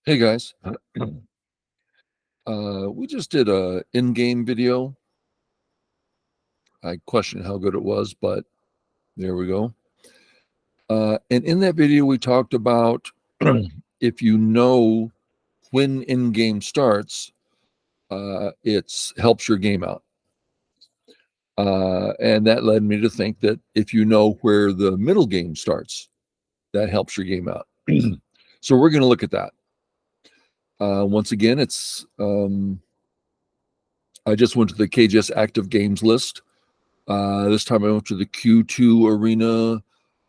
Hey guys, we just did a in-game video. I questioned how good it was, but there we go. And in that video, we talked about if you know when in-game starts, it helps your game out. And that led me to think that if you know where the middle game starts, that helps your game out. So we're going to look at that. Once again, I just went to the KGS active games list. This time I went to the Q2 arena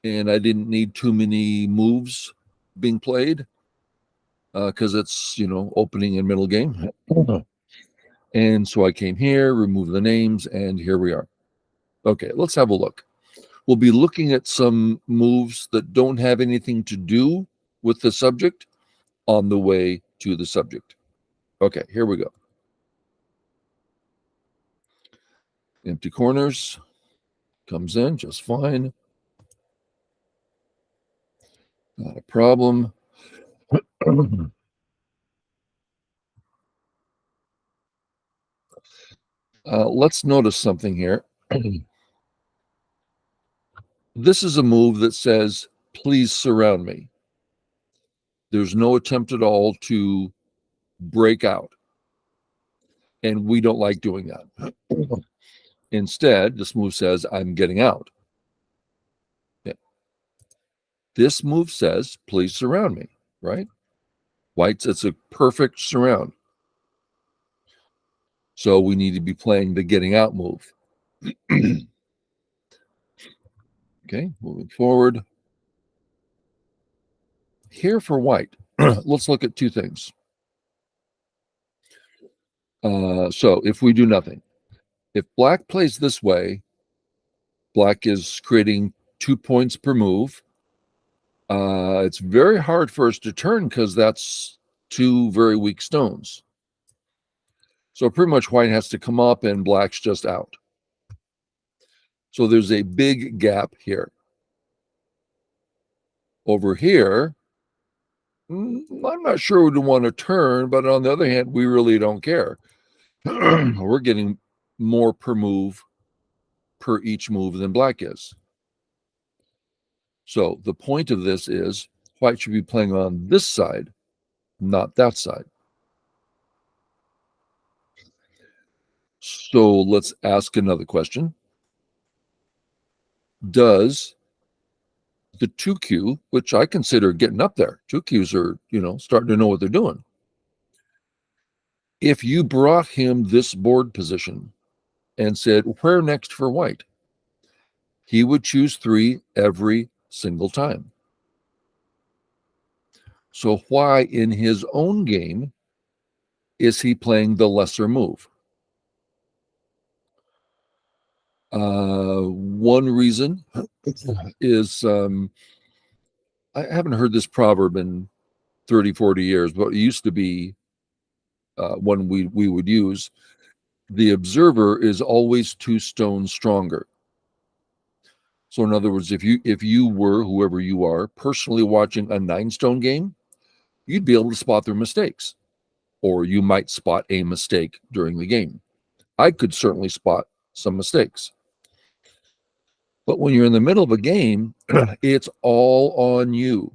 and I didn't need too many moves being played because it's, opening and middle game. And so I came here, removed the names, and here we are. Okay, let's have a look. We'll be looking at some moves that don't have anything to do with the subject on the way to the subject. Okay, here we go. Empty corners comes in just fine. Not a problem. Let's notice something here. This is a move that says, please surround me. There's no attempt at all to break out. And we don't like doing that. Instead, this move says, I'm getting out. Yeah. This move says, please surround me, right? White's, it's a perfect surround. So we need to be playing the getting out move. Okay, moving forward. Here for white, let's look at two things. So if we do nothing, if black plays this way, black is creating 2 points per move. It's very hard for us to turn because that's two very weak stones. So pretty much white has to come up and black's just out. So there's a big gap here. Over here, I'm not sure we'd want to turn, but on the other hand, we really don't care. We're getting more per move per each move than black is. So the point of this is white should be playing on this side, not that side. So let's ask another question. Does the 2Q, which I consider getting up there, 2Qs are, starting to know what they're doing. If you brought him this board position and said, where next for white? He would choose 3 every single time. So why in his own game is he playing the lesser move? One reason is I haven't heard this proverb in 30, 40 years, but it used to be one we would use. The observer is always 2 stones stronger. So in other words, if you were, whoever you are, personally watching a 9-stone game, you'd be able to spot their mistakes, or you might spot a mistake during the game. I could certainly spot some mistakes. But when you're in the middle of a game, it's all on you.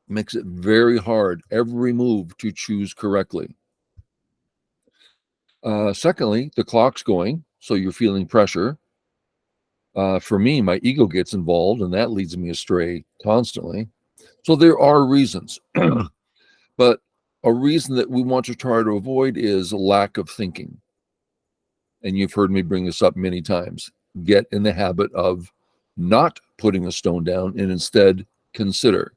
It makes it very hard every move to choose correctly. Secondly, the clock's going, so you're feeling pressure. For me, my ego gets involved, and that leads me astray constantly. So there are reasons. But a reason that we want to try to avoid is lack of thinking. And you've heard me bring this up many times. Get in the habit of not putting a stone down and instead consider.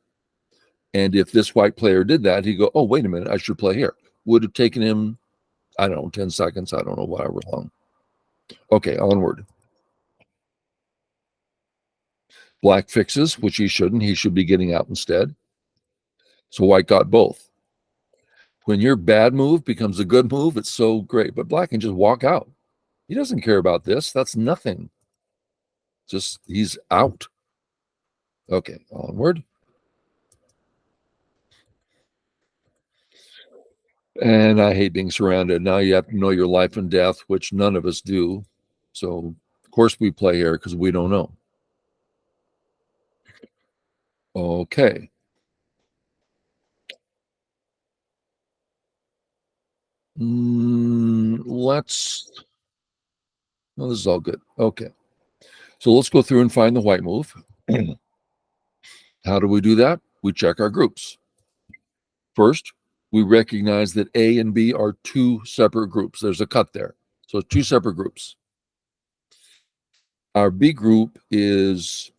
And if this white player did that, he'd go, oh, wait a minute, I should play here. Would have taken him, I don't know, 10 seconds. I don't know, whatever long. Okay, onward. Black fixes, which he shouldn't. He should be getting out instead. So white got both. When your bad move becomes a good move, it's so great. But black can just walk out. He doesn't care about this. That's nothing. Just he's out. Okay, onward. And I hate being surrounded. Now you have to know your life and death, which none of us do. So, of course, we play here because we don't know. Okay. Let's. Well, this is all good. Okay. So let's go through and find the white move. How do we do that? We check our groups. First, we recognize that A and B are two separate groups. There's a cut there. So two separate groups. Our B group is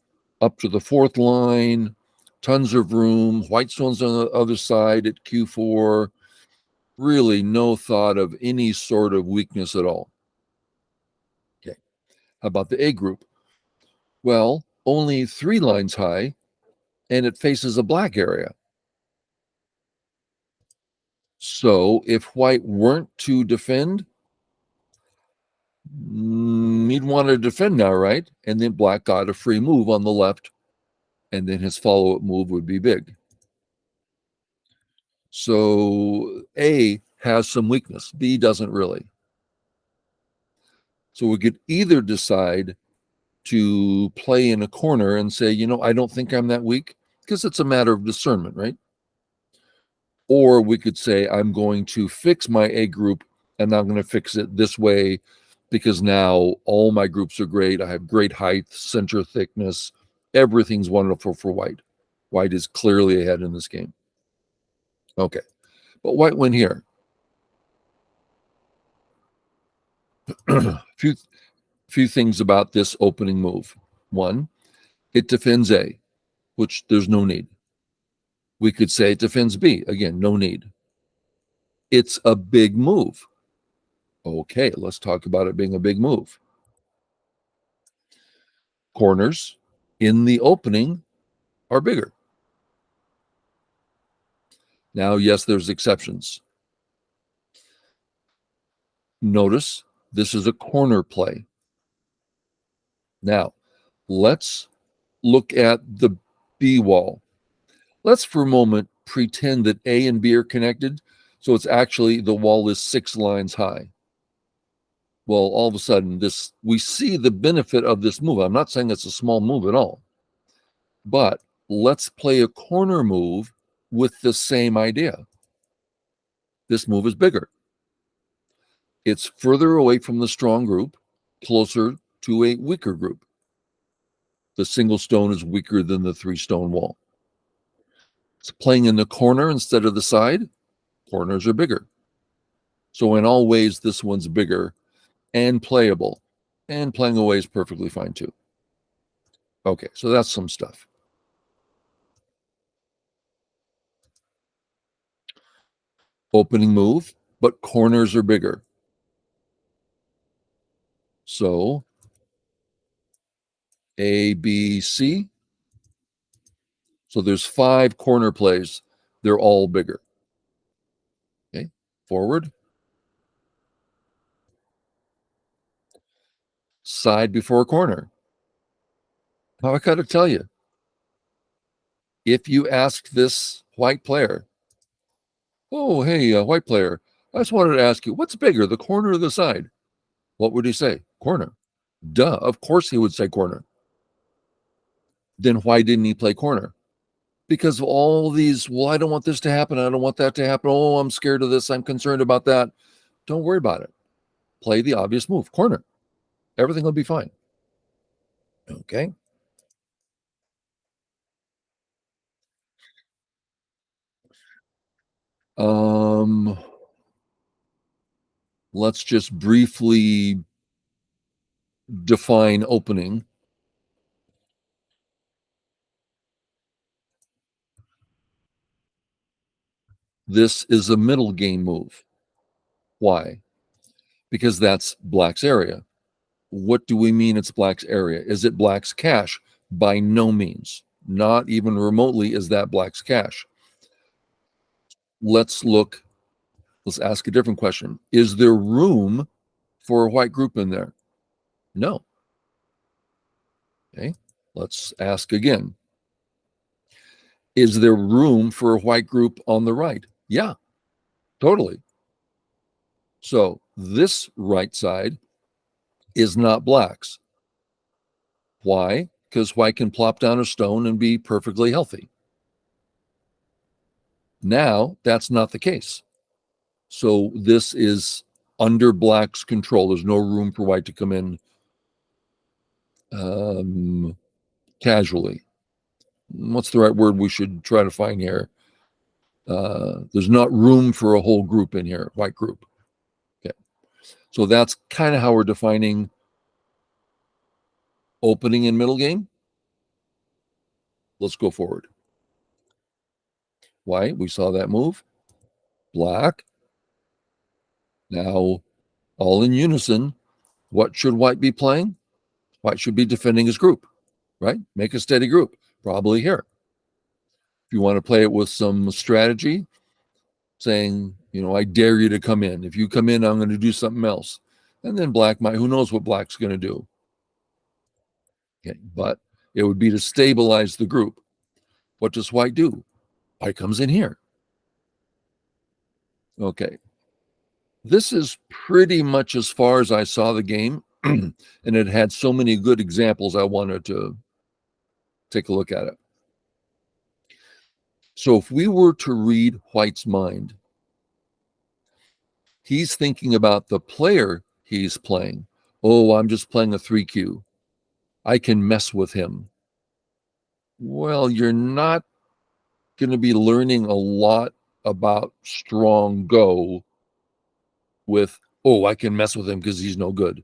up to the fourth line, tons of room, white stones on the other side at Q4. Really no thought of any sort of weakness at all. Okay. How about the A group? Well, only 3 lines high, and it faces a black area. So if white weren't to defend, he'd want to defend now, right? And then black got a free move on the left, and then his follow-up move would be big. So A has some weakness, B doesn't really. So we could either decide to play in a corner and say, I don't think I'm that weak, because it's a matter of discernment, right? Or we could say, I'm going to fix my A group and I'm going to fix it this way because now all my groups are great. I have great height, center thickness. Everything's wonderful for white. White is clearly ahead in this game. Okay. But white win here. few things about this opening move. One, it defends A, which there's no need. We could say it defends B. Again, no need. It's a big move. Okay, let's talk about it being a big move. Corners in the opening are bigger. Now, yes, there's exceptions. Notice this is a corner play. Now, let's look at the B wall. Let's for a moment pretend that A and B are connected. So it's actually the wall is 6 lines high. Well, all of a sudden, we see the benefit of this move. I'm not saying it's a small move at all, but let's play a corner move with the same idea. This move is bigger. It's further away from the strong group, closer to a weaker group. The single stone is weaker than the 3-stone wall. It's playing in the corner instead of the side. Corners are bigger. So in all ways, this one's bigger and playable, and playing away is perfectly fine too. Okay, so that's some stuff. Opening move, but corners are bigger. So A, B, C. So there's 5 corner plays. They're all bigger. Okay, forward. Side before corner. Now I gotta tell you, if you asked this white player, oh, hey, white player, I just wanted to ask you, what's bigger, the corner or the side? What would he say? Corner. Duh, of course he would say corner. Then why didn't he play corner? Because of all these, well, I don't want this to happen. I don't want that to happen. Oh, I'm scared of this. I'm concerned about that. Don't worry about it. Play the obvious move, corner. Everything will be fine. Okay. Um, let's just briefly define opening. This is a middle game move. Why? Because that's black's area. What do we mean it's black's area? Is it black's cache? By no means. Not even remotely is that black's cache. Let's ask a different question. Is there room for a white group in there? No. Okay, let's ask again. Is there room for a white group on the right? Yeah, totally. So this right side is not black's. Why? Because white can plop down a stone and be perfectly healthy. Now, that's not the case. So this is under black's control. There's no room for white to come in casually. What's the right word we should try to find here? There's not room for a whole group in here, white group. Okay. So that's kind of how we're defining opening and middle game. Let's go forward. White, we saw that move. Black. Now, all in unison, what should white be playing? White should be defending his group, right? Make a steady group, probably here. If you want to play it with some strategy, saying, I dare you to come in. If you come in, I'm going to do something else. And then black might, who knows what black's going to do. Okay, but it would be to stabilize the group. What does white do? White comes in here. Okay. This is pretty much as far as I saw the game, and it had so many good examples I wanted to take a look at it. So if we were to read white's mind, he's thinking about the player he's playing. Oh, I'm just playing a 3Q. I can mess with him. Well, you're not going to be learning a lot about strong go with, oh, I can mess with him because he's no good.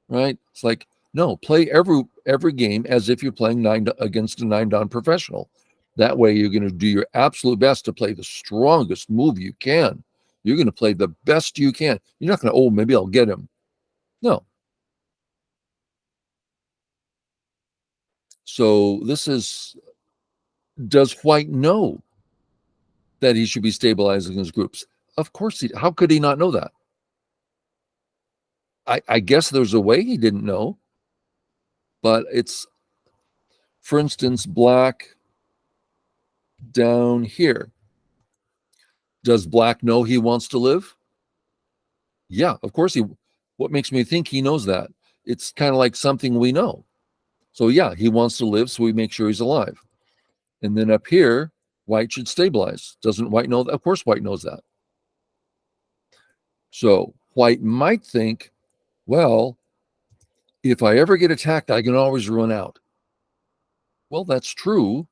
Right? It's like, no, play every game as if you're playing against a 9-down professional. That way you're going to do your absolute best to play the strongest move you can. You're going to play the best you can. You're not going to, oh, maybe I'll get him. No. So this is, does white know that he should be stabilizing his groups? Of course how could he not know that? I guess there's a way he didn't know, but it's, for instance, black down here. Does black know he wants to live? Yeah, of course what makes me think he knows that? It's kind of like something we know. So yeah, he wants to live, so we make sure he's alive. And then up here, white should stabilize. Doesn't white know that? Of course white knows that. So white might think, well, if I ever get attacked, I can always run out. Well, that's true.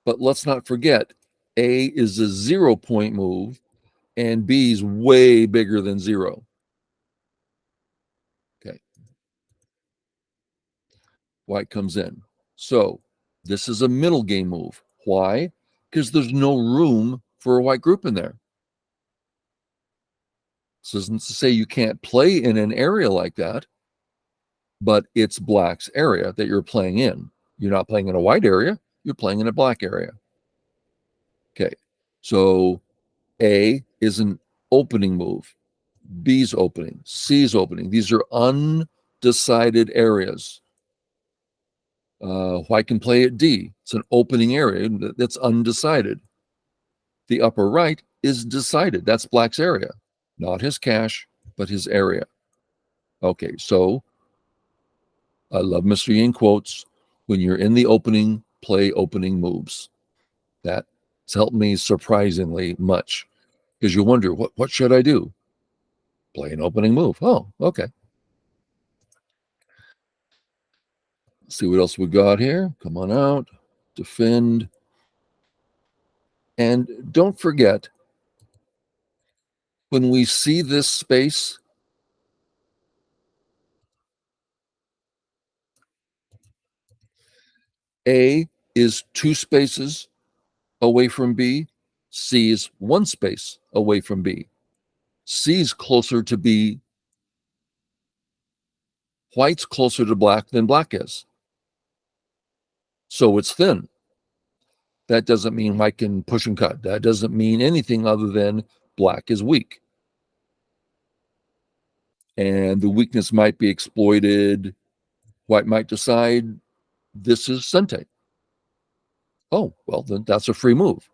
But let's not forget, A is a 0-point move, and B is way bigger than 0. Okay. White comes in. So this is a middle game move. Why? Because there's no room for a white group in there. This isn't to say you can't play in an area like that, but it's black's area that you're playing in. You're not playing in a white area, you're playing in a black area. Okay, so A is an opening move. B's opening, C's opening. These are undecided areas. White can play at D. It's an opening area that's undecided. The upper right is decided. That's black's area, not his cache, but his area. Okay, so I love Mr. Ying quotes. When you're in the opening, play opening moves. That's helped me surprisingly much because you wonder, what should I do? Play an opening move. Oh, okay. Let's see what else we got here. Come on out. Defend. And don't forget, when we see this space, A is 2 spaces away from B. C is 1 space away from B. C is closer to B. White's closer to black than black is. So it's thin. That doesn't mean white can push and cut. That doesn't mean anything other than black is weak. And the weakness might be exploited. White might decide this is Sente. Oh, well, then that's a free move.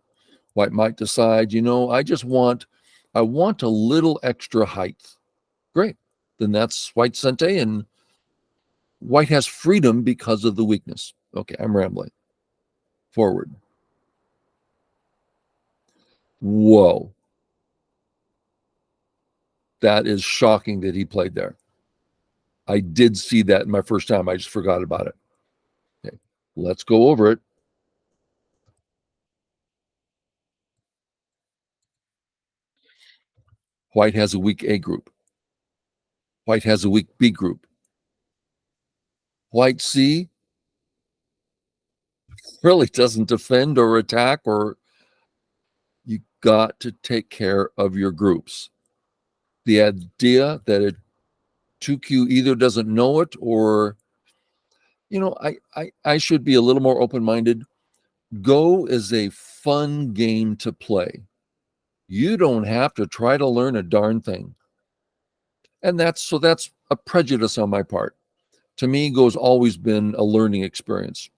White might decide, I just want I want a little extra height. Great. Then that's white Sente, and white has freedom because of the weakness. Okay, I'm rambling. Forward. Whoa. That is shocking that he played there. I did see that my first time. I just forgot about it. Okay, let's go over it. White has a weak A group. White has a weak B group. White C really doesn't defend or attack, or you got to take care of your groups. The idea that a 2Q either doesn't know it or, I should be a little more open-minded. Go is a fun game to play. You don't have to try to learn a darn thing. And that's a prejudice on my part. To me, Go's always been a learning experience.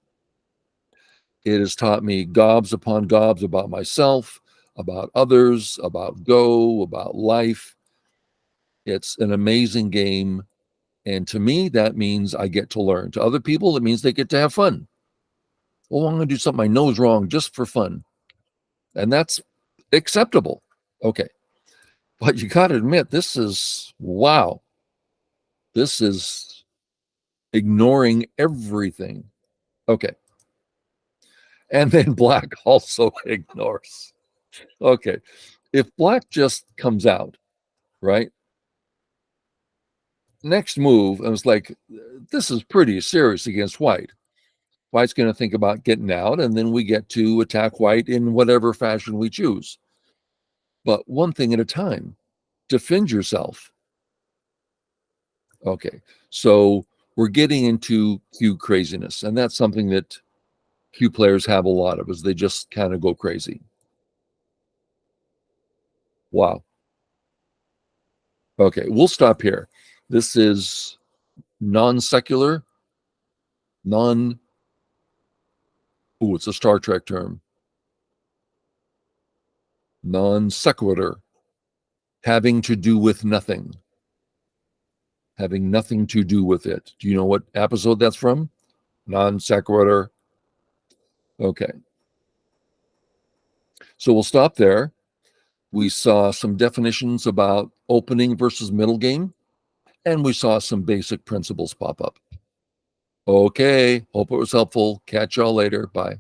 It has taught me gobs upon gobs about myself, about others, about Go, about life. It's an amazing game. And to me, that means I get to learn. To other people, it means they get to have fun. Well, I'm going to do something I know is wrong just for fun. And that's acceptable. Okay. But you got to admit, this is, wow. This is ignoring everything. Okay. And then black also ignores. Okay. If black just comes out, right? Next move, I was like, this is pretty serious against white. White's going to think about getting out, and then we get to attack white in whatever fashion we choose. But one thing at a time. Defend yourself. Okay. So we're getting into Q craziness, and that's something that Q players have a lot of, is they just kind of go crazy. Wow. Okay, we'll stop here. This is non-secular, non, it's a Star Trek term. Non sequitur, having to do with nothing, having nothing to do with it. Do you know what episode that's from? Non sequitur. Okay. So we'll stop there. We saw some definitions about opening versus middle game, and we saw some basic principles pop up. Okay. Hope it was helpful. Catch y'all later. Bye.